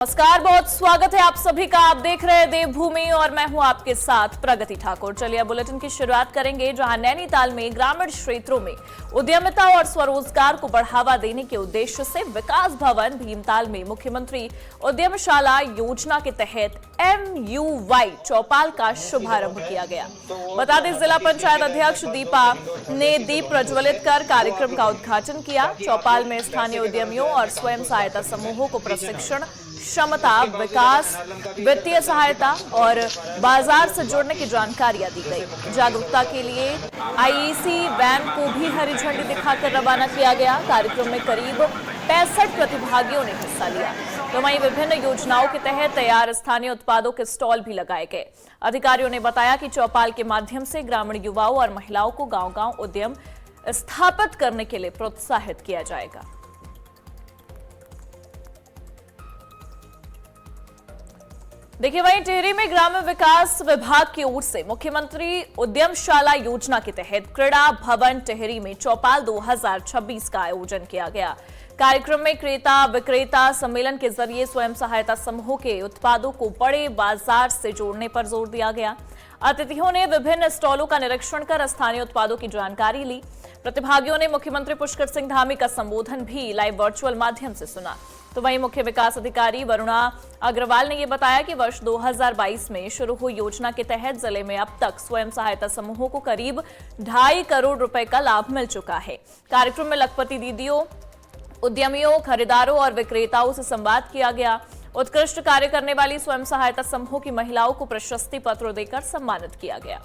नमस्कार, बहुत स्वागत है आप सभी का। आप देख रहे हैं देवभूमि और मैं हूं आपके साथ प्रगति ठाकुर। चलिए बुलेटिन की शुरुआत करेंगे, जहां नैनीताल में ग्रामीण क्षेत्रों में उद्यमिता और स्वरोजगार को बढ़ावा देने के उद्देश्य से विकास भवन भीमताल में मुख्यमंत्री उद्यमशाला योजना के तहत MUY चौपाल का शुभारंभ किया गया। बता दें, जिला पंचायत अध्यक्ष दीपा ने दीप प्रज्वलित कर कार्यक्रम का उद्घाटन किया। चौपाल में स्थानीय उद्यमियों और स्वयं सहायता समूहों को प्रशिक्षण, क्षमता विकास, वित्तीय सहायता और बाजार से जुड़ने की जानकारियां दी गई। जागरूकता के लिए IEC वैन को भी हरी झंडी दिखाकर रवाना किया गया। कार्यक्रम में करीब 65 प्रतिभागियों ने हिस्सा लिया। तो वहीं विभिन्न योजनाओं के तहत तैयार स्थानीय उत्पादों के स्टॉल भी लगाए गए। अधिकारियों ने बताया कि चौपाल के माध्यम से ग्रामीण युवाओं और महिलाओं को गांव-गांव उद्यम स्थापित करने के लिए प्रोत्साहित किया जाएगा। देखिए, वहीं टिहरी में ग्रामीण विकास विभाग की ओर से मुख्यमंत्री उद्यमशाला योजना के तहत क्रीड़ा भवन टिहरी में चौपाल 2026 का आयोजन किया गया। कार्यक्रम में क्रेता विक्रेता सम्मेलन के जरिए स्वयं सहायता समूह के उत्पादों को बड़े बाजार से जोड़ने पर जोर दिया गया। अतिथियों ने विभिन्न स्टॉलों का निरीक्षण कर स्थानीय उत्पादों की जानकारी ली। प्रतिभागियों ने मुख्यमंत्री पुष्कर सिंह धामी का संबोधन भी लाइव वर्चुअल माध्यम से सुना। तो वहीं मुख्य विकास अधिकारी वरुणा अग्रवाल ने यह बताया कि वर्ष 2022 में शुरू हुई योजना के तहत जिले में अब तक स्वयं सहायता समूहों को करीब 2.5 करोड़ रुपए का लाभ मिल चुका है। कार्यक्रम में लखपति दीदियों, उद्यमियों, खरीदारों और विक्रेताओं से संवाद किया गया। उत्कृष्ट कार्य करने वाली स्वयं सहायता समूहों की महिलाओं को प्रशस्ति पत्र देकर सम्मानित किया गया।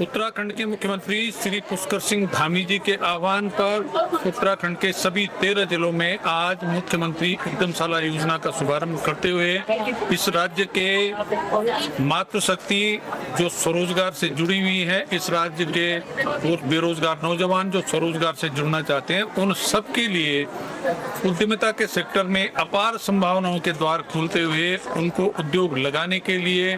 उत्तराखंड के मुख्यमंत्री श्री पुष्कर सिंह धामी जी के आह्वान पर उत्तराखंड के सभी 13 जिलों में आज मुख्यमंत्री उद्यमशाला योजना का शुभारंभ करते हुए इस राज्य के मातृशक्ति जो स्वरोजगार से जुड़ी हुई है, इस राज्य के वो बेरोजगार नौजवान जो स्वरोजगार से जुड़ना चाहते हैं, उन सबके लिए उद्यमिता के सेक्टर में अपार संभावनाओं के द्वार खोलते हुए उनको उद्योग लगाने के लिए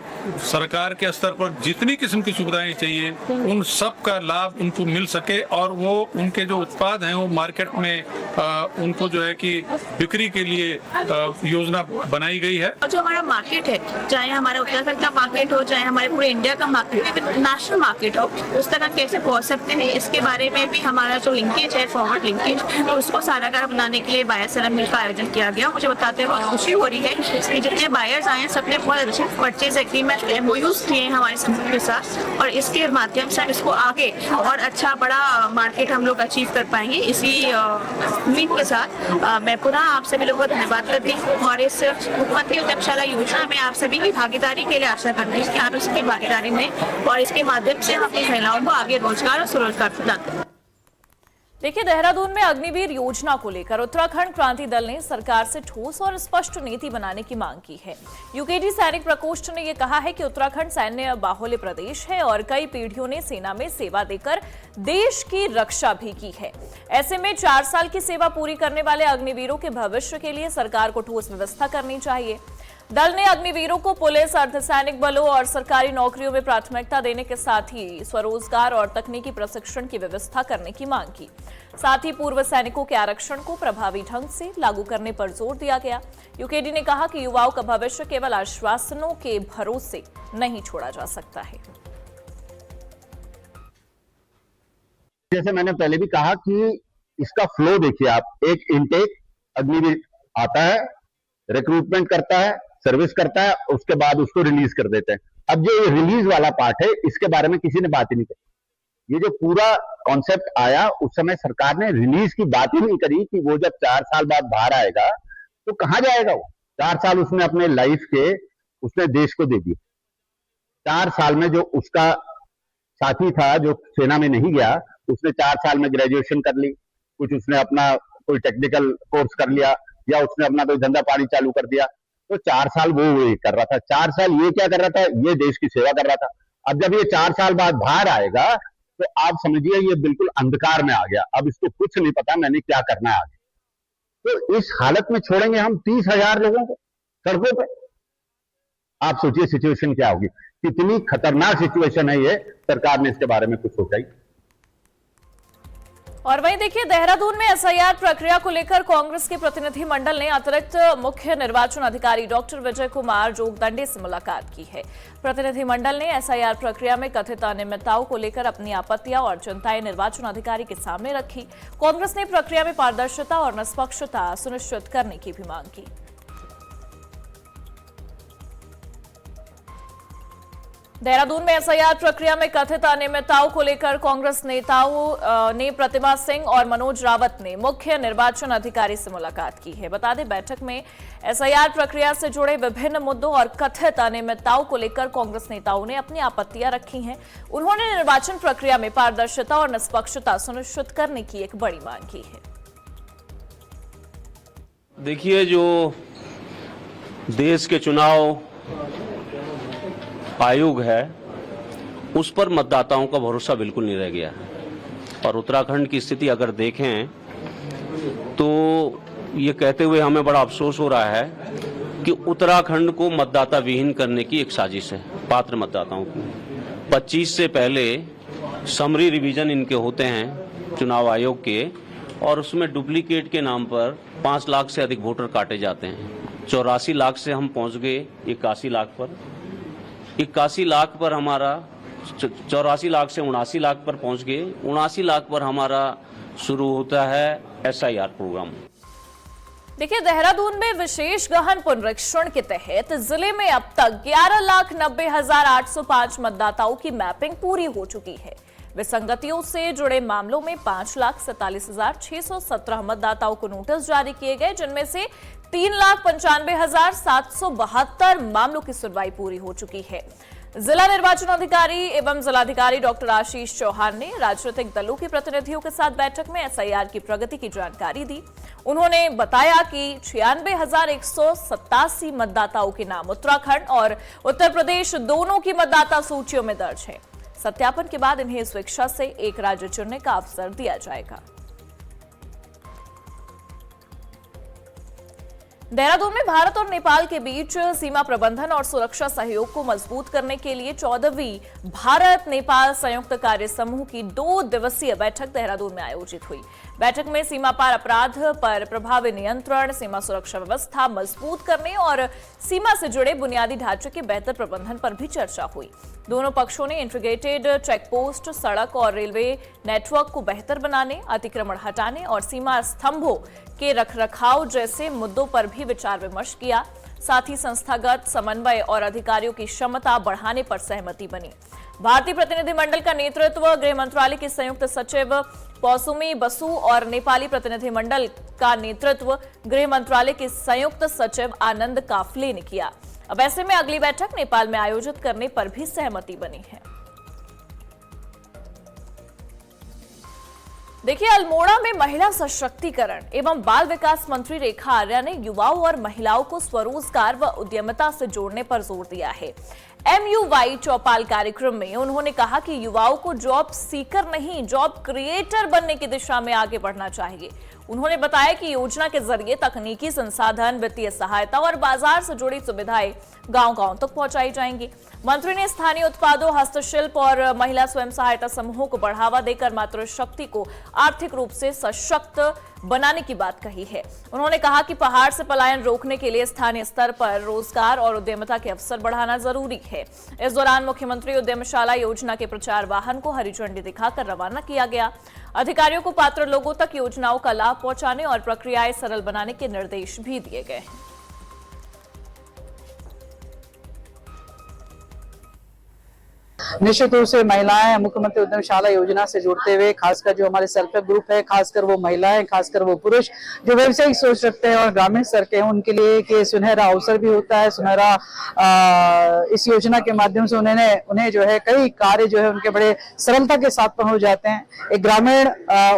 सरकार के स्तर पर जितनी किस्म की सुविधाएं चाहिए उन सब का लाभ उनको मिल सके और वो उनके जो उत्पाद हैं वो मार्केट में उनको जो है कि बिक्री के लिए योजना बनाई गई है। जो हमारा मार्केट है, चाहे हमारा उत्तराखंड का मार्केट हो, चाहे हमारे पूरे इंडिया का मार्केट, नेशनल मार्केट हो, उस तक हम कैसे पहुंच सकते हैं, इसके बारे में भी हमारा जो लिंकेज है, फॉरवर्ड लिंकेज, तो उसको सारागार बनाने के लिए बायर सेलर मीट का आयोजन किया गया। मुझे बताते हुए खुशी हो रही है कि जितने बायर्स आए सबने बहुत अच्छे परचेज एग्रीमेंट MOUs किए हैं हमारे समूह के साथ, और इसके माध्यम से इसको आगे और अच्छा बड़ा मार्केट हम लोग अचीव कर पाएंगे। इसी उम्मीद के साथ मैं पुनः आप सभी लोगों का धन्यवाद करती हूँ और इस मुख्यमंत्री उद्यमशाला योजना में आप सभी की भागीदारी के लिए आशा करती हूँ कि आप इसकी भागीदारी में और इसके माध्यम से हम अपनी महिलाओं को आगे रोजगार और स्वरोजगार प्रदान करें। देखिए, देहरादून में अग्निवीर योजना को लेकर उत्तराखंड क्रांति दल ने सरकार से ठोस और स्पष्ट नीति बनाने की मांग की है। UKG सैनिक प्रकोष्ठ ने यह कहा है कि उत्तराखंड सैन्य बाहुल्य प्रदेश है और कई पीढ़ियों ने सेना में सेवा देकर देश की रक्षा भी की है। ऐसे में 4 साल की सेवा पूरी करने वाले अग्निवीरों के भविष्य के लिए सरकार को ठोस व्यवस्था करनी चाहिए। दल ने अग्निवीरों को पुलिस, अर्धसैनिक बलों और सरकारी नौकरियों में प्राथमिकता देने के साथ ही स्वरोजगार और तकनीकी प्रशिक्षण की व्यवस्था करने की मांग की। साथ ही पूर्व सैनिकों के आरक्षण को प्रभावी ढंग से लागू करने पर जोर दिया गया। UKD ने कहा कि युवाओं का भविष्य केवल आश्वासनों के भरोसे नहीं छोड़ा जा सकता है। जैसे मैंने पहले भी कहा कि इसका फ्लो देखिए आप, एक इनटेक अग्निवीर आता है, रिक्रूटमेंट करता है, सर्विस करता है, उसके बाद उसको रिलीज कर देते हैं। अब जो ये रिलीज वाला पार्ट है, इसके बारे में किसी ने बात ही नहीं करी। ये जो पूरा कॉन्सेप्ट आया, उस समय सरकार ने रिलीज की बात ही नहीं करी कि वो जब 4 साल बाद बाहर आएगा तो कहां जाएगा। वो 4 साल उसने अपने लाइफ के उसने देश को दे दिए। 4 साल में जो उसका साथी था जो सेना में नहीं गया, उसने 4 साल में ग्रेजुएशन कर ली, कुछ उसने अपना कोई टेक्निकल कोर्स कर लिया या उसने अपना कोई धंधा पानी चालू कर दिया। तो 4 साल वो कर रहा था, 4 साल ये क्या कर रहा था, ये देश की सेवा कर रहा था। अब जब ये 4 साल बाद बाहर आएगा तो आप समझिए ये बिल्कुल अंधकार में आ गया। अब इसको कुछ नहीं पता मैंने क्या करना है आगे। तो इस हालत में छोड़ेंगे हम 30,000 लोगों को सड़कों पे। आप सोचिए सिचुएशन क्या होगी, कितनी खतरनाक सिचुएशन है ये। सरकार ने इसके बारे में कुछ सोचा ही। और वहीं देखिए, देहरादून में एसआईआर प्रक्रिया को लेकर कांग्रेस के प्रतिनिधि मंडल ने अतिरिक्त मुख्य निर्वाचन अधिकारी डॉक्टर विजय कुमार जोगदंडे से मुलाकात की है। प्रतिनिधि मंडल ने एसआईआर प्रक्रिया में कथित अनियमितताओं को लेकर अपनी आपत्तियां और चिंताएं निर्वाचन अधिकारी के सामने रखी। कांग्रेस ने प्रक्रिया में पारदर्शिता और निष्पक्षता सुनिश्चित करने की भी मांग की। देहरादून में एसआईआर प्रक्रिया में कथित अनियमितताओं को लेकर कांग्रेस नेताओं ने प्रतिमा सिंह और मनोज रावत ने मुख्य निर्वाचन अधिकारी से मुलाकात की है। बता दें, बैठक में एसआईआर प्रक्रिया से जुड़े विभिन्न मुद्दों और कथित अनियमितताओं को लेकर कांग्रेस नेताओं ने अपनी आपत्तियां रखी हैं। उन्होंने निर्वाचन प्रक्रिया में पारदर्शिता और निष्पक्षता सुनिश्चित करने की एक बड़ी मांग की है। देखिए, जो देश के चुनाव आयोग है उस पर मतदाताओं का भरोसा बिल्कुल नहीं रह गया है। और उत्तराखंड की स्थिति अगर देखें तो ये कहते हुए हमें बड़ा अफसोस हो रहा है कि उत्तराखंड को मतदाता विहीन करने की एक साजिश है। पात्र मतदाताओं को 25 से पहले समरी रिवीजन इनके होते हैं चुनाव आयोग के, और उसमें डुप्लीकेट के नाम पर 5 लाख से अधिक वोटर काटे जाते हैं। 84 लाख से हम पहुंच गए 81 लाख पर। 81 लाख पर हमारा 84 लाख से 79 लाख पर पहुंच गए। 79 लाख पर हमारा शुरू होता है एसआईआर प्रोग्राम। देखिए, देहरादून में विशेष गहन पुनरीक्षण के तहत जिले में अब तक 11,90,805 मतदाताओं की मैपिंग पूरी हो चुकी है। विसंगतियों से जुड़े मामलों में 5,47,617 मतदाताओं को नोटिस जारी किए गए, जिनमें से 3,95,772 मामलों की सुनवाई पूरी हो चुकी है। जिला निर्वाचन अधिकारी एवं जिलाधिकारी डॉक्टर आशीष चौहान ने राजनीतिक दलों के प्रतिनिधियों के साथ बैठक में एसआईआर की प्रगति की जानकारी दी। उन्होंने बताया कि 96,187 मतदाताओं के नाम उत्तराखंड और उत्तर प्रदेश दोनों की मतदाता सूचियों में दर्ज है। सत्यापन के बाद इन्हें स्वेच्छा से एक राज्य चुनने का अवसर दिया जाएगा। देहरादून में भारत और नेपाल के बीच सीमा प्रबंधन और सुरक्षा सहयोग को मजबूत करने के लिए 14वीं भारत नेपाल संयुक्त कार्य समूह की 2 दिवसीय बैठक देहरादून में आयोजित हुई। बैठक में सीमा पार अपराध पर प्रभावी नियंत्रण, सीमा सुरक्षा व्यवस्था मजबूत करने और सीमा से जुड़े बुनियादी ढांचे के बेहतर प्रबंधन पर भी चर्चा हुई। दोनों पक्षों ने इंटीग्रेटेड चेकपोस्ट, सड़क और रेलवे नेटवर्क को बेहतर बनाने, अतिक्रमण हटाने और सीमा स्तंभों के रखरखाव जैसे मुद्दों पर भी विचार विमर्श किया। साथ ही संस्थागत समन्वय और अधिकारियों की क्षमता बढ़ाने पर सहमति बनी। भारतीय प्रतिनिधिमंडल का नेतृत्व गृह मंत्रालय के संयुक्त सचिव पौसुमी बसु और नेपाली प्रतिनिधिमंडल का नेतृत्व गृह मंत्रालय के संयुक्त सचिव आनंद काफले ने किया। अब ऐसे में अगली बैठक नेपाल में आयोजित करने पर भी सहमति बनी है। देखिए, अल्मोड़ा में महिला सशक्तिकरण एवं बाल विकास मंत्री रेखा आर्या ने युवाओं और महिलाओं को स्वरोजगार व उद्यमिता से जोड़ने पर जोर दिया है। MUY चौपाल कार्यक्रम में उन्होंने कहा कि युवाओं को जॉब सीकर नहीं, जॉब क्रिएटर बनने की दिशा में आगे बढ़ना चाहिए। उन्होंने बताया कि योजना के जरिए तकनीकी संसाधन, वित्तीय सहायता और बाजार से जुड़ी सुविधाएं गांव-गांव तक पहुंचाई जाएंगी। मंत्री ने स्थानीय उत्पादों, हस्तशिल्प और महिला स्वयं सहायता समूहों को बढ़ावा देकर मातृशक्ति को आर्थिक रूप से सशक्त बनाने की बात कही है। उन्होंने कहा कि पहाड़ से पलायन रोकने के लिए स्थानीय स्तर पर रोजगार और उद्यमिता के अवसर बढ़ाना जरूरी है। इस दौरान मुख्यमंत्री उद्यमशाला योजना के प्रचार वाहन को हरी झंडी दिखाकर रवाना किया गया। अधिकारियों को पात्र लोगों तक योजनाओं का लाभ पहुंचाने और प्रक्रियाएं सरल बनाने के निर्देश भी दिए गए हैं। निश्चित रूप से महिलाएं मुख्यमंत्री उद्यमशाला योजना से जुड़ते हुए, खासकर जो हमारे सेल्फ हेल्प ग्रुप है, खासकर वो महिलाएं, खासकर वो पुरुष जो व्यवसायिक सोच रखते हैं और ग्रामीण स्तर के हैं, उनके लिए एक सुनहरा अवसर भी होता है। सुनहरा इस योजना के माध्यम से उन्हें जो है कई कार्य जो है उनके बड़े सरलता के साथ हो जाते हैं। एक ग्रामीण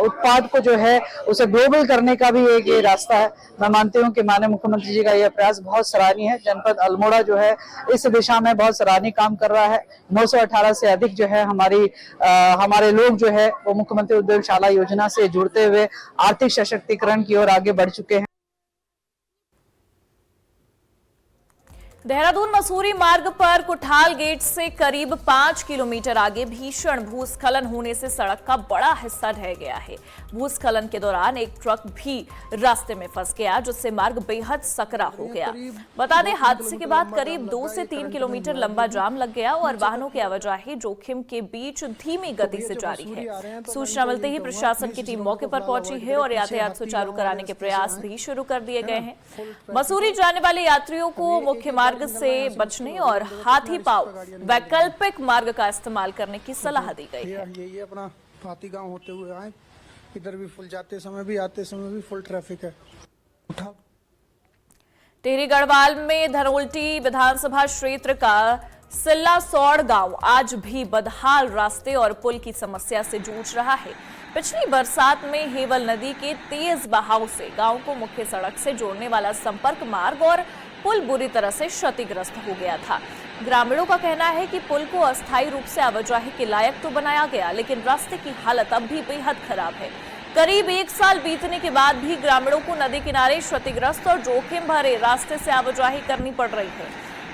उत्पाद को जो है उसे ग्लोबल करने का भी एक ये रास्ता है। मैं मानती हूँ कि माननीय मुख्यमंत्री जी का यह प्रयास बहुत सराहनीय है। जनपद अल्मोड़ा जो है इस दिशा में बहुत सराहनीय काम कर रहा है। 918 से अधिक जो है हमारे लोग जो है वो मुख्यमंत्री उद्यमशाला योजना से जुड़ते हुए आर्थिक सशक्तिकरण की ओर आगे बढ़ चुके हैं। देहरादून मसूरी मार्ग पर कुठाल गेट से करीब 5 किलोमीटर आगे भीषण भूस्खलन होने से सड़क का बड़ा हिस्सा ढह गया है। भूस्खलन के दौरान एक ट्रक भी रास्ते में फंस गया, जिससे मार्ग बेहद सकरा हो गया। बता दें, हादसे के बाद करीब 2 से 3 किलोमीटर लंबा जाम लग गया और वाहनों की आवाजाही जोखिम के बीच धीमी गति से जारी है। सूचना मिलते ही प्रशासन की टीम मौके पर पहुंची है और यातायात सुचारू कराने के प्रयास भी शुरू कर दिए गए हैं। मसूरी जाने वाले यात्रियों को मुख्य मार्ग से बचने और हाथी पाव वैकल्पिक मार्ग का इस्तेमाल करने की सलाह दी गई है। ये अपना हाथी गांव होते हुए आए, इधर भी फुल, जाते समय भी आते समय भी फुल ट्रैफिक है। टिहरी गढ़वाल में धनोल्टी विधानसभा क्षेत्र का सिल्ला सौड़ गांव आज भी बदहाल रास्ते और पुल की समस्या से जूझ रहा है। पिछली बरसात में हेवल नदी के तेज बहाव से गांव को मुख्य सड़क से जोड़ने वाला संपर्क मार्ग और पुल बुरी तरह से क्षतिग्रस्त हो गया था। ग्रामीणों का कहना है कि पुल को अस्थायी रूप से आवाजाही के लायक तो बनाया गया, लेकिन रास्ते की हालत अब भी बेहद खराब है। करीब 1 साल बीतने के बाद भी ग्रामीणों को नदी किनारे क्षतिग्रस्त और जोखिम भरे रास्ते से आवाजाही करनी पड़ रही है।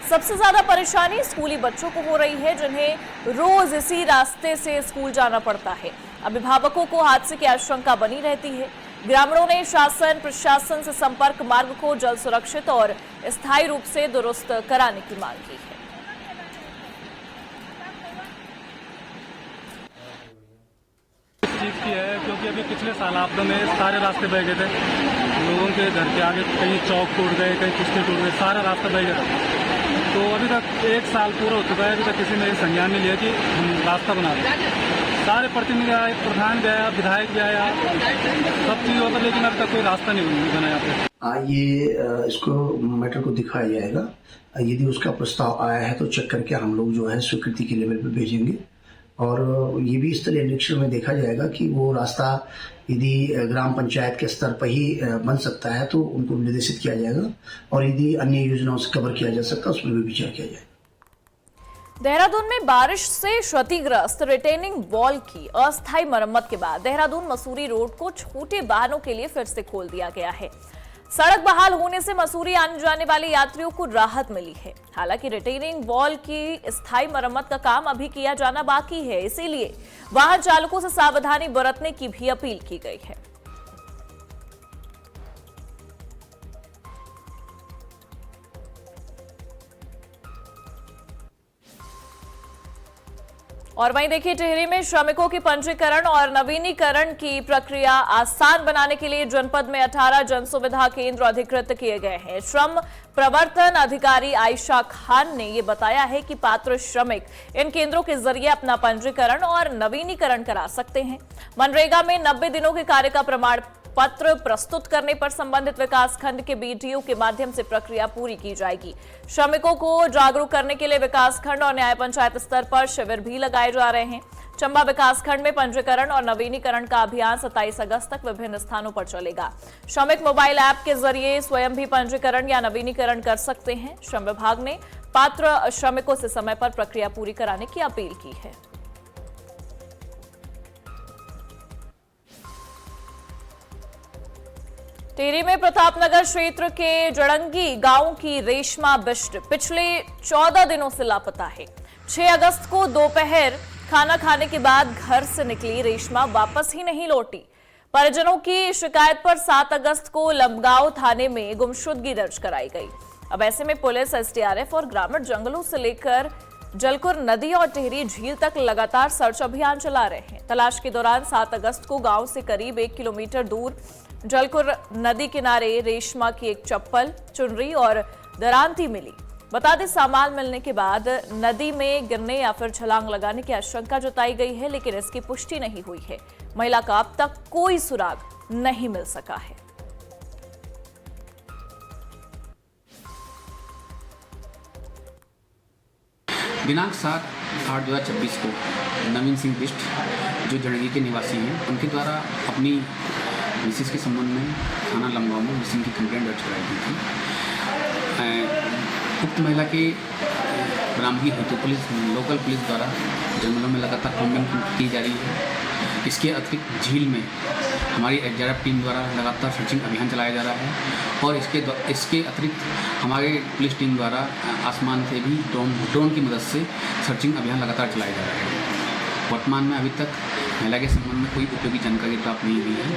सबसे ज्यादा परेशानी स्कूली बच्चों को हो रही है, जिन्हें रोज इसी रास्ते से स्कूल जाना पड़ता है। अभिभावकों को हादसे की आशंका बनी रहती है। ग्रामीणों ने शासन प्रशासन से संपर्क मार्ग को जल सुरक्षित और स्थायी रूप से दुरुस्त कराने की मांग की है। चीज की है क्योंकि अभी पिछले साल आपदा में सारे रास्ते बह गए थे। लोगों के घर के आगे कहीं चौक टूट गए, कहीं कुश्ती टूट गए, सारा रास्ता बह गया था। तो अभी तक 1 साल पूरा हो चुका है, अभी तक किसी ने संज्ञान नहीं लिया कि हम रास्ता बना दें। सारे प्रतिनिधि आए, प्रधान गया, विधायक भी आया, सब चीज होता, लेकिन अब तक कोई रास्ता नहीं बना यहाँ पे। ये इसको मैटर को दिखाया जाएगा। यदि उसका प्रस्ताव आया है तो चेक करके हम लोग जो है स्वीकृति के लेवल पे भेजेंगे और ये भी स्थलीय निरीक्षण में देखा जाएगा कि वो रास्ता यदि ग्राम पंचायत के स्तर पर ही बन सकता है तो उनको निर्देशित किया जाएगा और यदि अन्य योजनाओं से कवर किया जा सकता है उस पर भी विचार किया जाएगा। देहरादून में बारिश से क्षतिग्रस्त रिटेनिंग वॉल की अस्थायी मरम्मत के बाद देहरादून मसूरी रोड को छोटे वाहनों के लिए फिर से खोल दिया गया है। सड़क बहाल होने से मसूरी आने जाने वाले यात्रियों को राहत मिली है। हालांकि रिटेनिंग वॉल की स्थायी मरम्मत का काम अभी किया जाना बाकी है, इसीलिए वाहन चालकों से सावधानी बरतने की भी अपील की गई है। और वहीं देखिए, टिहरी में श्रमिकों के पंजीकरण और नवीनीकरण की प्रक्रिया आसान बनाने के लिए जनपद में 18 जन सुविधा केंद्र अधिकृत किए गए हैं। श्रम प्रवर्तन अधिकारी आयशा खान ने ये बताया है कि पात्र श्रमिक इन केंद्रों के जरिए अपना पंजीकरण और नवीनीकरण करा सकते हैं। मनरेगा में 90 दिनों के कार्य का प्रमाण पत्र प्रस्तुत करने पर संबंधित विकास खंड के बीडीओ के माध्यम से प्रक्रिया पूरी की जाएगी। श्रमिकों को जागरूक करने के लिए विकास खंड और न्याय पंचायत स्तर पर शिविर भी लगाए जा रहे हैं। चंबा विकास खंड में पंजीकरण और नवीनीकरण का अभियान 27 अगस्त तक विभिन्न स्थानों पर चलेगा। श्रमिक मोबाइल ऐप के जरिए स्वयं भी पंजीकरण या नवीनीकरण कर सकते हैं। श्रम विभाग ने पात्र श्रमिकों से समय पर प्रक्रिया पूरी कराने की अपील की है। टिहरी में प्रतापनगर क्षेत्र के जड़ंगी गांव की रेशमा बिष्ट पिछले 14 दिनों से लापता है। 6 अगस्त को दोपहर खाना खाने के बाद घर से निकली रेशमा वापस ही नहीं लौटी। परिजनों की शिकायत पर 7 अगस्त को लंबगांव थाने में गुमशुदगी दर्ज कराई गई। अब ऐसे में पुलिस, एसडीआरएफ और ग्रामीण जंगलों से लेकर जलकुर नदी और टिहरी झील तक लगातार सर्च अभियान चला रहे हैं। तलाश के दौरान 7 अगस्त को गांव से करीब 1 किलोमीटर दूर जलकुर नदी किनारे रेशमा की एक चप्पल, चुनरी और दरांती मिली। बता दें, सामान मिलने के बाद नदी में गिरने या फिर छलांग लगाने की आशंका जताई गई है, लेकिन इसकी पुष्टि नहीं हुई है। महिला का अब तक कोई सुराग नहीं मिल सका है। दिनांक 7/8/2024 को नवीन सिंह बिष्ट जो जड़ंगी के निवासी हैं, उनके द्वारा अपनी मिसिस के संबंध में थाना लंबगांव में मिसिंग की कंप्लेंट दर्ज कराई गई थी। उक्त महिला के बरामदगी हेतु पुलिस, लोकल पुलिस द्वारा जंगलों में लगातार कॉम्बिंग की जा रही है। इसके अतिरिक्त झील में हमारी एसडीआरएफ टीम द्वारा लगातार सर्चिंग अभियान चलाया जा रहा है और इसके अतिरिक्त हमारे पुलिस टीम द्वारा आसमान से भी ड्रोन की मदद से सर्चिंग अभियान लगातार चलाया जा रहा है। वर्तमान में अभी तक महिला के संबंध में कोई उपयोगी जानकारी प्राप्त नहीं हुई है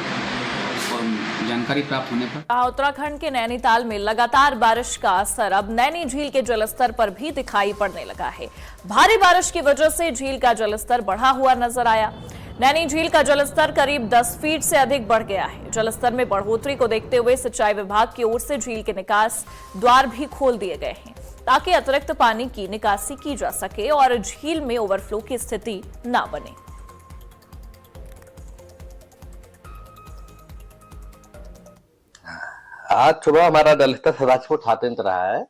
और जानकारी प्राप्त होने पर उत्तराखंड के नैनीताल में लगातार बारिश का असर अब नैनी झील के जलस्तर पर भी दिखाई पड़ने लगा है। भारी बारिश की वजह से झील का जलस्तर बढ़ा हुआ नजर आया। नैनी झील का जलस्तर करीब 10 फीट से अधिक बढ़ गया है। जलस्तर में बढ़ोतरी को देखते हुए सिंचाई विभाग की ओर से झील के निकास द्वार भी खोल दिए गए हैं ताकि अतिरिक्त पानी की निकासी की जा सके और झील में ओवरफ्लो की स्थिति न बने। आज सुबह हमारा जलस्तर 87 फुट 7 इंच रहा है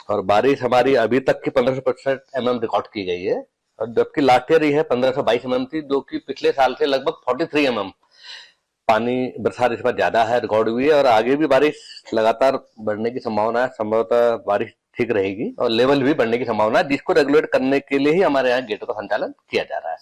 और बारिश हमारी अभी तक की 1500 mm रिकॉर्ड की गई है और जबकि लास्ट ईयर ही है 1522 mm थी, जो कि पिछले साल से लगभग 43 mm पानी बरसात इस बार ज्यादा है रिकॉर्ड हुई है और आगे भी बारिश लगातार बढ़ने की संभावना है। संभवतः बारिश ठीक रहेगी और लेवल भी बढ़ने की संभावना है, जिसको रेगुलेट करने के लिए ही हमारे यहाँ गेटों का संचालन किया जा रहा है।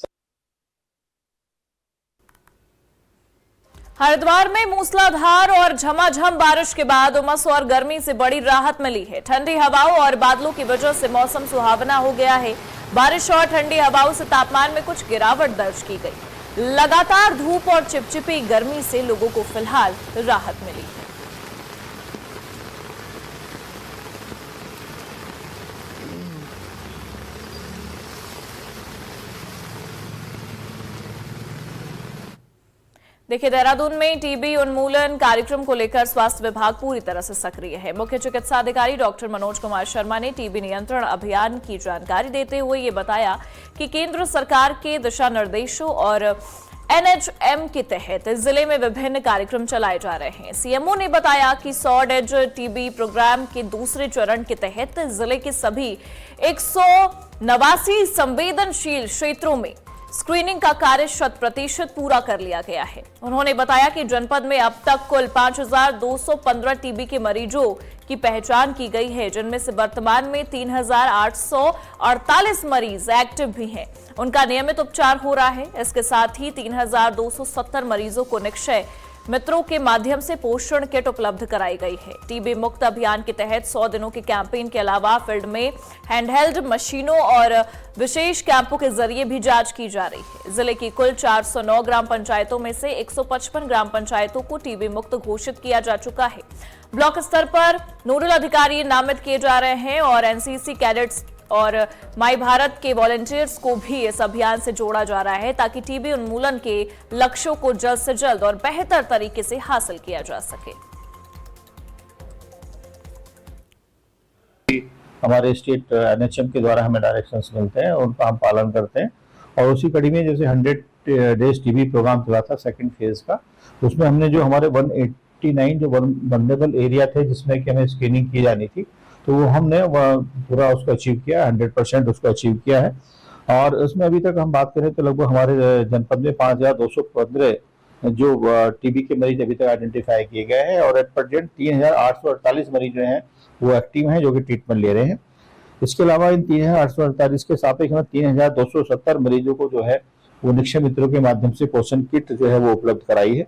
हरिद्वार में मूसलाधार और झमाझम बारिश के बाद उमस और गर्मी से बड़ी राहत मिली है। ठंडी हवाओं और बादलों की वजह से मौसम सुहावना हो गया है। बारिश और ठंडी हवाओं से तापमान में कुछ गिरावट दर्ज की गई। लगातार धूप और चिपचिपी गर्मी से लोगों को फिलहाल राहत मिली है। देखिए, देहरादून में टीबी उन्मूलन कार्यक्रम को लेकर स्वास्थ्य विभाग पूरी तरह से सक्रिय है। मुख्य चिकित्सा अधिकारी डॉक्टर मनोज कुमार शर्मा ने टीबी नियंत्रण अभियान की जानकारी देते हुए ये बताया कि केंद्र सरकार के दिशा निर्देशों और एनएचएम के तहत जिले में विभिन्न कार्यक्रम चलाए जा रहे हैं। सीएमओ ने बताया कि 100 डेज टीबी प्रोग्राम के दूसरे चरण के तहत जिले के सभी 189 संवेदनशील क्षेत्रों में स्क्रीनिंग का कार्य 100% पूरा कर लिया गया है। उन्होंने बताया कि जनपद में अब तक कुल 5215 टीबी के मरीजों की पहचान की गई है, जिनमें से वर्तमान में 3848 मरीज एक्टिव भी हैं। उनका नियमित उपचार हो रहा है। इसके साथ ही 3270 मरीजों को निक्षय मित्रों के माध्यम से पोषण किट उपलब्ध कराई गई है। टीबी मुक्त अभियान के तहत 100 दिनों के कैंपेन के अलावा फील्ड में हैंडहेल्ड मशीनों और विशेष कैंपों के जरिए भी जांच की जा रही है। जिले की कुल 409 ग्राम पंचायतों में से 155 ग्राम पंचायतों को टीबी मुक्त घोषित किया जा चुका है। ब्लॉक स्तर पर नोडल अधिकारी नामित किए जा रहे हैं और एनसीसी कैडेट्स और माई भारत के वॉलंटियर्स को भी इस अभियान से जोड़ा जा रहा है ताकि टीबी उन्मूलन के लक्ष्यों को जल्द से जल्द और बेहतर तरीके से हासिल किया जा सके। हमारे स्टेट एनएचएम के द्वारा हमें डायरेक्शंस मिलते हैं, उनका हम पालन करते हैं और उसी कड़ी में जैसे 100 डेज टीबी प्रोग्राम चला था सेकंड फेज का, उसमें हमने जो हमारे 189 जो वल्नरेबल एरिया थे जिसमें कि हमें स्क्रीनिंग की जानी थी, तो वो हमने पूरा उसको अचीव किया, 100% उसको अचीव किया है। और उसमें अभी तक हम बात करें तो लगभग हमारे जनपद में 5215 जो टीबी के मरीज अभी तक आइडेंटिफाई किए गए हैं और एट प्रेजेंट 3848 मरीज जो हैं वो एक्टिव हैं, जो कि ट्रीटमेंट ले रहे हैं। इसके अलावा इन 3848 के सापेक्ष 3270 मरीजों को जो है वो निक्षय मित्रों के माध्यम से पोषण किट जो है वो उपलब्ध कराई है।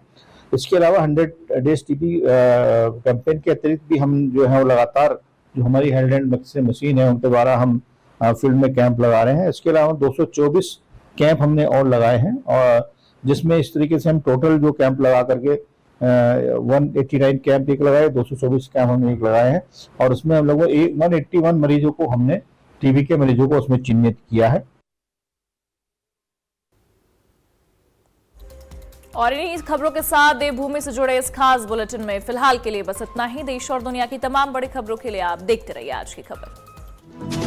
इसके अलावा 100 डेज टीबी कैंपेन के अतिरिक्त भी हम जो है वो लगातार जो हमारी हैंड मशीन है उनके द्वारा हम फील्ड में कैंप लगा रहे हैं। इसके अलावा 224 कैंप हमने और लगाए हैं और जिसमें इस तरीके से हम टोटल जो कैंप लगा करके 189 कैंप एक लगाए, 224 कैंप हमने एक लगाए हैं और उसमें हम लगभग 181 मरीजों को हमने टीबी के मरीजों को उसमें चिन्हित किया है। और इन्हीं खबरों के साथ देवभूमि से जुड़े इस खास बुलेटिन में फिलहाल के लिए बस इतना ही। देश और दुनिया की तमाम बड़ी खबरों के लिए आप देखते रहिए आज की खबर।